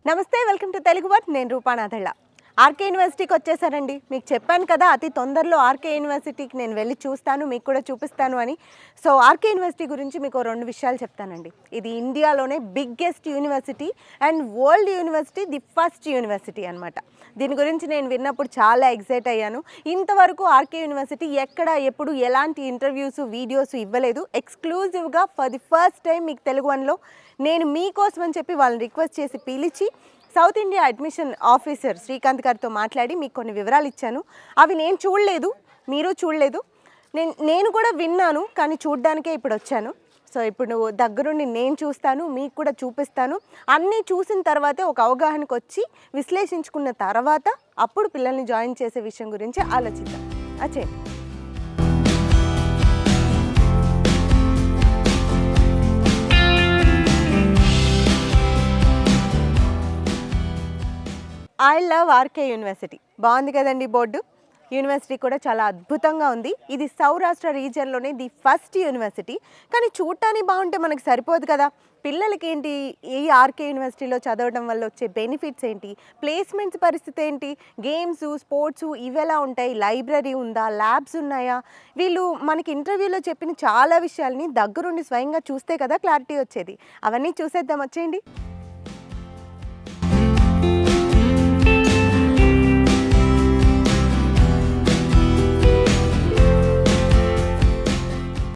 నమస్తే, welcome to Telugu word. నేను రూపానాథళ్ళ. RK యూనివర్సిటీకి వచ్చేసారండి. మీకు చెప్పాను కదా, అతి తొందరలో ఆర్కే యూనివర్సిటీకి నేను వెళ్ళి చూస్తాను, మీకు కూడా చూపిస్తాను అని. సో ఆర్కే యూనివర్సిటీ గురించి మీకు రెండు విషయాలు చెప్తానండి. ఇది ఇండియాలోనే biggest university and world university, the first university అనమాట. దీని గురించి నేను విన్నప్పుడు చాలా ఎక్సైట్ అయ్యాను. ఇంతవరకు ఆర్కే యూనివర్సిటీ ఎక్కడ ఎప్పుడు ఎలాంటి ఇంటర్వ్యూస్ వీడియోస్ ఇవ్వలేదు. ఎక్స్క్లూజివ్గా ఫర్ ది ఫస్ట్ టైం మీకు తెలుగు వన్లో నేను మీకోసం అని చెప్పి వాళ్ళని రిక్వెస్ట్ చేసి పిలిచి south India admission officer Srikanth గారితో మాట్లాడి మీకు కొన్ని వివరాలు ఇచ్చాను. అవి నేను చూడలేదు, మీరు చూడలేదు. నేను కూడా విన్నాను, కానీ చూడ్డానికే ఇప్పుడు వచ్చాను. సో ఇప్పుడు దగ్గరుండి నేను చూస్తాను, మీకు కూడా చూపిస్తాను. అన్నీ చూసిన తర్వాతే ఒక అవగాహనకు వచ్చి విశ్లేషించుకున్న తర్వాత అప్పుడు పిల్లల్ని జాయిన్ చేసే విషయం గురించి ఆలోచిద్దాం. అచ్చే ఐ లవ్ ఆర్కే యూనివర్సిటీ. బాగుంది కదండి బోర్డు. యూనివర్సిటీ కూడా చాలా అద్భుతంగా ఉంది. ఇది సౌరాష్ట్ర రీజియన్లోనే ది ఫస్ట్ యూనివర్సిటీ. కానీ చూడటానికి బాగుంటే మనకు సరిపోదు కదా. పిల్లలకి ఏంటి, ఈ ఆర్కే యూనివర్సిటీలో చదవడం వల్ల వచ్చే బెనిఫిట్స్ ఏంటి, ప్లేస్మెంట్స్ పరిస్థితి ఏంటి, గేమ్స్ స్పోర్ట్స్ ఇవి ఎలా ఉంటాయి, లైబ్రరీ ఉందా, ల్యాబ్స్ ఉన్నాయా, వీళ్ళు మనకి ఇంటర్వ్యూలో చెప్పిన చాలా విషయాల్ని దగ్గరుండి స్వయంగా చూస్తే కదా క్లారిటీ వచ్చేది. అవన్నీ చూసేద్దాం, వచ్చేయండి.